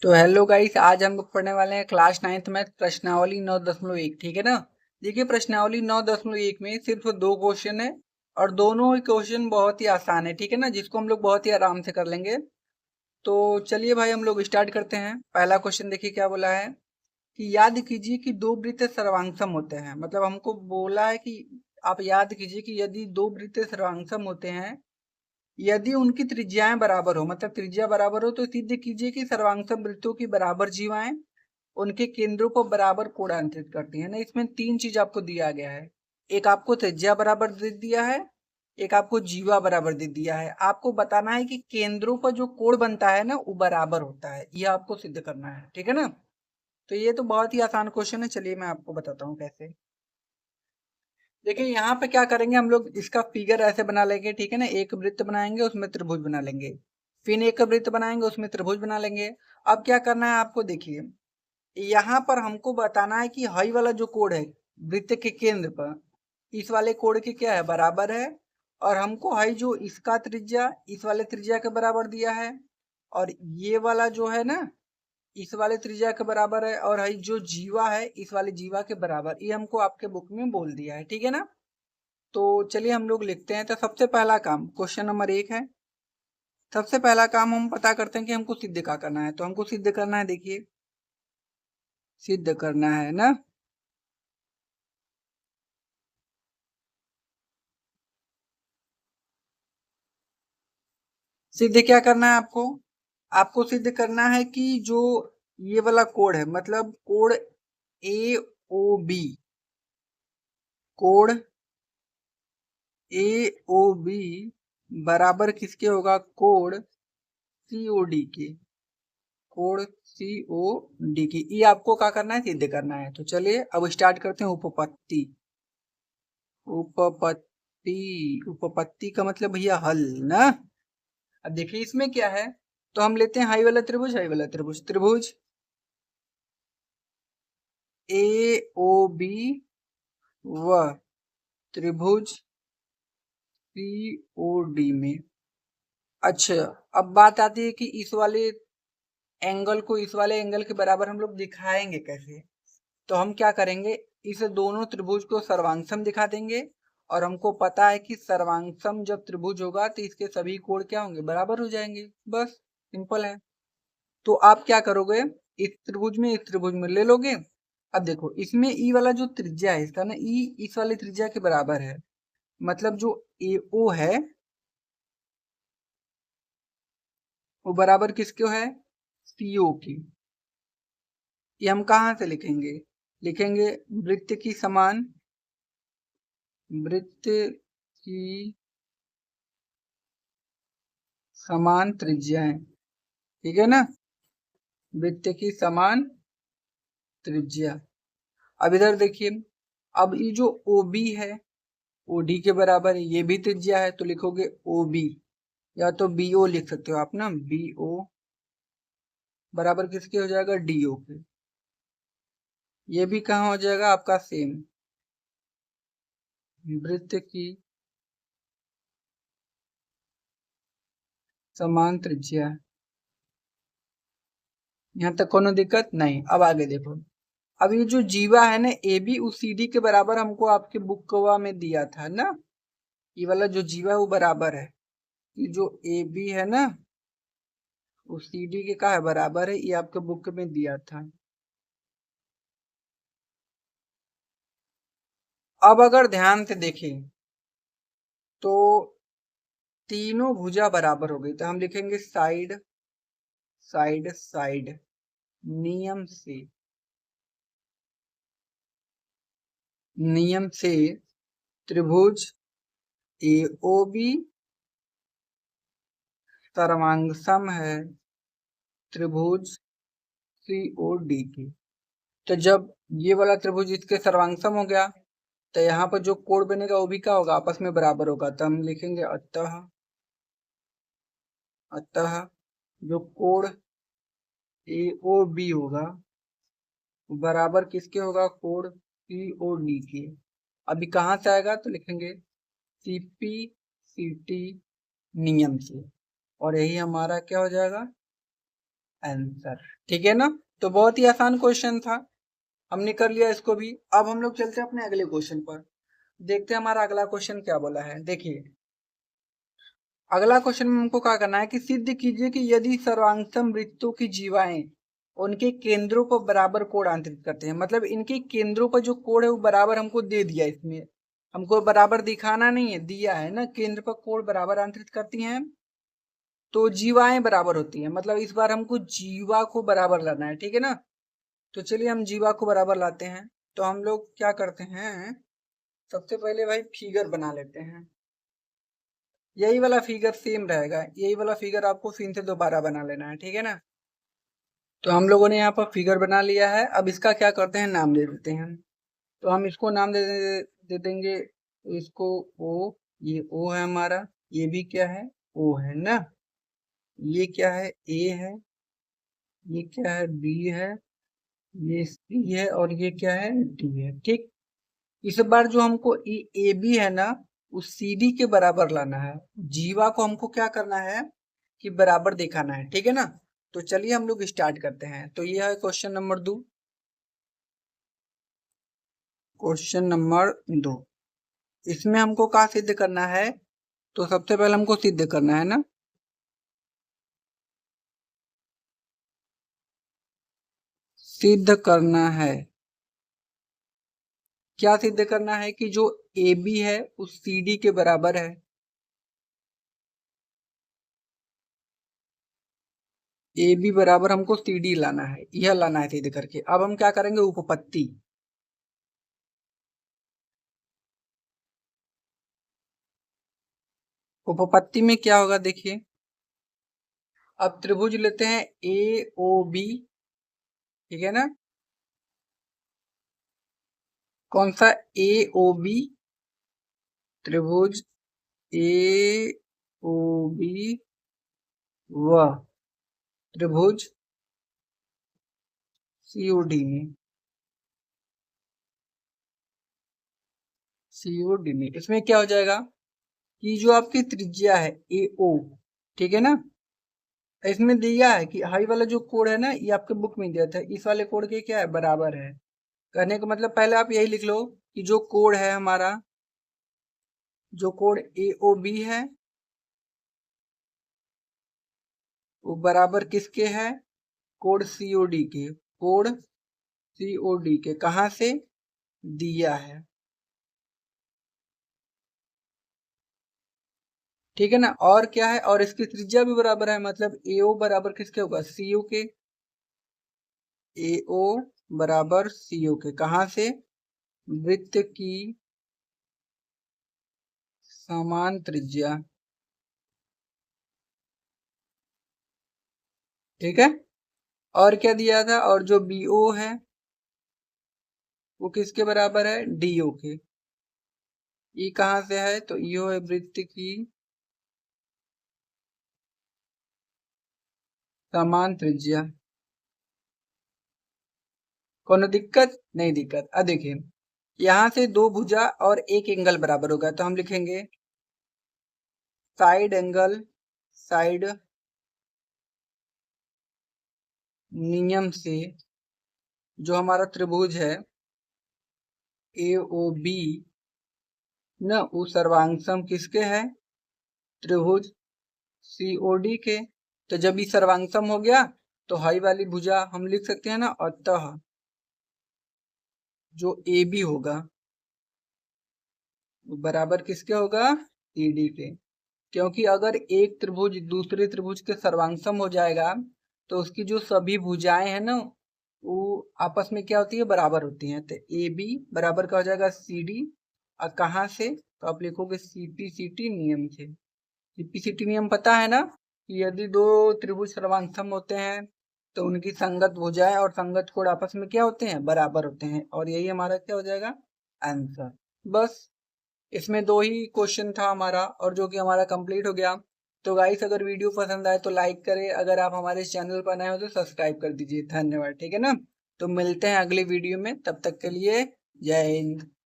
तो hello guys, आज हम लोग पढ़ने वाले हैं क्लास 9th मैथ प्रश्नावली 9.1। ठीक है ना। देखिए, प्रश्नावली 9.1 में सिर्फ दो क्वेश्चन है और दोनों ही क्वेश्चन बहुत ही आसान है। ठीक है ना, जिसको हम लोग बहुत ही आराम से कर लेंगे। तो चलिए भाई, हम लोग स्टार्ट करते हैं। पहला क्वेश्चन देखिए क्या बोला है कि याद कीजिए कि दो वृत्त सर्वांगसम होते हैं। मतलब हमको बोला है कि आप याद कीजिए कि यदि दो वृत्त सर्वांगसम होते हैं, यदि उनकी त्रिज्याएं बराबर हो, मतलब त्रिज्या बराबर हो, तो सिद्ध कीजिए कि सर्वांगसम वृत्तों की बराबर जीवाएं उनके केंद्रों पर बराबर कोणांतरित करती है ना। इसमें तीन चीज आपको दिया गया है। एक आपको त्रिज्या बराबर दे दिया है, एक आपको जीवा बराबर दे दिया है। आपको बताना है कि केंद्रों पर जो कोण बनता है ना, वो बराबर होता है। यह आपको सिद्ध करना है। ठीक है ना। तो ये तो बहुत ही आसान क्वेश्चन है। चलिए मैं आपको बताता हूँ कैसे। देखिए यहाँ पे क्या करेंगे हम लोग, इसका फिगर ऐसे बना लेंगे। ठीक है ना, एक वृत्त बनाएंगे, उसमें त्रिभुज बना लेंगे। फिर एक वृत्त बनाएंगे, उसमें त्रिभुज बना लेंगे। अब क्या करना है आपको, देखिए यहाँ पर हमको बताना है कि हाई वाला जो कोण है वृत्त के केंद्र पर, इस वाले कोण के क्या है, बराबर है। और हमको हाई जो इसका त्रिज्या इस वाले त्रिज्या के बराबर दिया है, और ये वाला जो है ना, इस वाले त्रिज्या के बराबर है। और हाई जो जीवा है इस वाले जीवा के बराबर, ये हमको आपके बुक में बोल दिया है। ठीक है ना। तो चलिए हम लोग लिखते हैं। तो सबसे पहला काम, क्वेश्चन नंबर 1 है। सबसे पहला काम हम पता करते हैं कि हमको सिद्ध क्या करना है। तो हमको सिद्ध करना है, देखिए सिद्ध करना है ना। सिद्ध क्या करना है आपको, आपको सिद्ध करना है कि जो ये वाला कोण है, मतलब कोण ए ओ बी, कोण ए ओ बी बराबर किसके होगा, कोण सी ओ डी के, कोण सी ओ डी की। ये आपको क्या करना है, सिद्ध करना है। तो चलिए अब स्टार्ट करते हैं। उपपत्ति, उपपत्ति, उपपत्ति का मतलब भैया हल ना। अब देखिए इसमें क्या है, तो हम लेते हैं हाई वाला त्रिभुज, हाई वाला त्रिभुज, त्रिभुज ए ओ बी व त्रिभुज सी ओ डी में। अच्छा, अब बात आती है कि इस वाले एंगल को इस वाले एंगल के बराबर हम लोग दिखाएंगे कैसे। तो हम क्या करेंगे, इस दोनों त्रिभुज को सर्वांगसम दिखा देंगे। और हमको पता है कि सर्वांगसम जब त्रिभुज होगा तो इसके सभी कोण क्या होंगे, बराबर हो जाएंगे। बस सिंपल है। तो आप क्या करोगे, इस त्रिभुज में इस त्रिभुज में ले लोगे। अब देखो इसमें ई वाला जो त्रिज्या है इसका ना, ई इस वाले त्रिज्या के बराबर है। मतलब जो ए ओ है वो बराबर किसके है, सीओ की। ये हम कहाँ से लिखेंगे, लिखेंगे वृत्त की समान, वृत्त की समान त्रिज्याएं। ठीक है ना, वृत्त की समान त्रिज्या। अब इधर देखिए, अब ये जो ओ बी है ओडी के बराबर है, ये भी त्रिज्या है। तो लिखोगे ओ बी, या तो बी ओ लिख सकते हो आप ना, बी ओ बराबर किसके हो जाएगा, डी ओ के। ये भी कहाँ हो जाएगा आपका, सेम वृत्त की समान त्रिज्या। यहाँ तक कोनो दिक्कत नहीं। अब आगे देखो, अब ये जो जीवा है ना, ए बी उस सी डी के बराबर हमको आपके बुक में दिया था ना। ये वाला जो जीवा है वो बराबर है, ये जो ए बी है ना वो सी डी के का है, बराबर है। ये आपके बुक में दिया था। अब अगर ध्यान से देखें तो तीनों भुजा बराबर हो गई। तो हम लिखेंगे साइड साइड साइड, नियम से, नियम से त्रिभुज ए ओ बी सर्वांगसम है त्रिभुज सी ओ डी की। तो जब ये वाला त्रिभुज इसके सर्वांगसम हो गया, तो यहाँ पर जो कोण बनेगा वो भी क्या होगा, आपस में बराबर होगा। तो हम लिखेंगे अतः, अतः जो कोण ए ओ बी होगा बराबर किसके होगा, कोण सी ओ डी के। अभी कहाँ से आएगा, तो लिखेंगे सीपी सीटी नियम से। और यही हमारा क्या हो जाएगा, आंसर। ठीक है ना, तो बहुत ही आसान क्वेश्चन था, हमने कर लिया इसको भी। अब हम लोग चलते हैं अपने अगले क्वेश्चन पर, देखते हैं हमारा अगला क्वेश्चन क्या बोला है। देखिए अगला क्वेश्चन में हमको क्या करना है कि सिद्ध कीजिए कि यदि सर्वांगसम वृत्तों की जीवाएं उनके केंद्रों पर बराबर कोण आंतरित करते हैं, मतलब इनके केंद्रों पर जो कोण है वो बराबर हमको दे दिया, इसमें हमको बराबर दिखाना नहीं है, दिया है ना, केंद्र पर कोण बराबर आंतरित करती हैं तो जीवाएं बराबर होती हैं, मतलब इस बार हमको जीवा को बराबर लाना है। ठीक है ना, तो चलिए हम जीवा को बराबर लाते हैं। तो हम लोग क्या करते हैं, सबसे पहले भाई फिगर बना लेते हैं। यही वाला फिगर सेम रहेगा, यही वाला फिगर आपको फिर से दोबारा बना लेना है। ठीक है ना, तो हम लोगों ने यहाँ पर फिगर बना लिया है। अब इसका क्या करते हैं, नाम दे देते हैं। तो हम इसको नाम दे देंगे, तो इसको ओ, ये ओ है हमारा, ये भी क्या है, ओ है ना, ये क्या है, ए है, ये क्या है, बी है, ये सी है, और ये क्या है, डी है। ठीक, इस बार जो हमको ए बी है ना, उस सी डी के बराबर लाना है। जीवा को हमको क्या करना है कि बराबर दिखाना है। ठीक है ना, तो चलिए हम लोग स्टार्ट करते हैं। तो ये है क्वेश्चन नंबर 2, क्वेश्चन नंबर 2। इसमें हमको क्या सिद्ध करना है, तो सबसे पहले हमको सिद्ध करना है ना, सिद्ध करना है, क्या सिद्ध करना है कि जो ए बी है उस सी डी के बराबर है। ए बी बराबर हमको सी डी लाना है, यह लाना है सिद्ध करके। अब हम क्या करेंगे, उपपत्ति, उपपत्ति में क्या होगा देखिए, अब त्रिभुज लेते हैं ए ओ बी, ठीक है ना, कौन सा, ए ओ बी, त्रिभुज ए ओ बी व त्रिभुज सी ओ डी में, सी ओ डी में, इसमें क्या हो जाएगा कि जो आपकी त्रिज्या है ए ओ, ठीक है ना, इसमें दिया है कि हाई वाला जो कोड है ना, ये आपके बुक में दिया था, इस वाले कोड के क्या है, बराबर है। कहने का मतलब पहले आप यही लिख लो कि जो कोड है हमारा, जो कोड ए ओ बी है वो बराबर किसके है, कोड सी ओ डी के, कोड सी ओ डी के, कहां से दिया है। ठीक है ना, और क्या है, और इसकी त्रिज्या भी बराबर है, मतलब ए ओ बराबर किसके होगा, सी ओ के, ए ओ बराबर सी ओ के, कहां से, वृत्त की समान त्रिज्या। ठीक है, और क्या दिया था, और जो बी ओ है वो किसके बराबर है, डी ओ के। ई कहां से है, तो यो है वृत्त की समान त्रिज्या। कोनो दिक्कत नहीं, दिक्कत। अब देखिए यहां से दो भुजा और एक एंगल बराबर होगा, तो हम लिखेंगे साइड एंगल, साइड नियम से जो हमारा त्रिभुज है ए ओ बी न, वो सर्वांगसम किसके है, त्रिभुज सी ओ डी के। तो जब ये सर्वांगसम हो गया तो हाई वाली भुजा हम लिख सकते हैं ना, अतः जो ए बी होगा वो बराबर किसके होगा, सी डी के। क्योंकि अगर एक त्रिभुज दूसरे त्रिभुज के सर्वांगसम हो जाएगा तो उसकी जो सभी भुजाएं हैं ना वो आपस में क्या होती है, बराबर होती हैं। तो ए बी बराबर क्या हो जाएगा, सी डी, और कहाँ से, तो आप लिखोगे सीपीसीटी नियम से। सीपीसीटी नियम पता है ना, कि यदि दो त्रिभुज सर्वांगसम होते हैं तो उनकी संगत भुजाएं और संगत कोण आपस में क्या होते हैं, बराबर होते हैं, और यही हमारा क्या हो जाएगा, आंसर। बस इसमें दो ही क्वेश्चन था हमारा, और जो कि हमारा कंप्लीट हो गया। तो गाइस अगर वीडियो पसंद आए तो लाइक करें, अगर आप हमारे चैनल पर नए हो तो सब्सक्राइब कर दीजिए। धन्यवाद। ठीक है ना, तो मिलते हैं अगली वीडियो में, तब तक के लिए जय हिंद।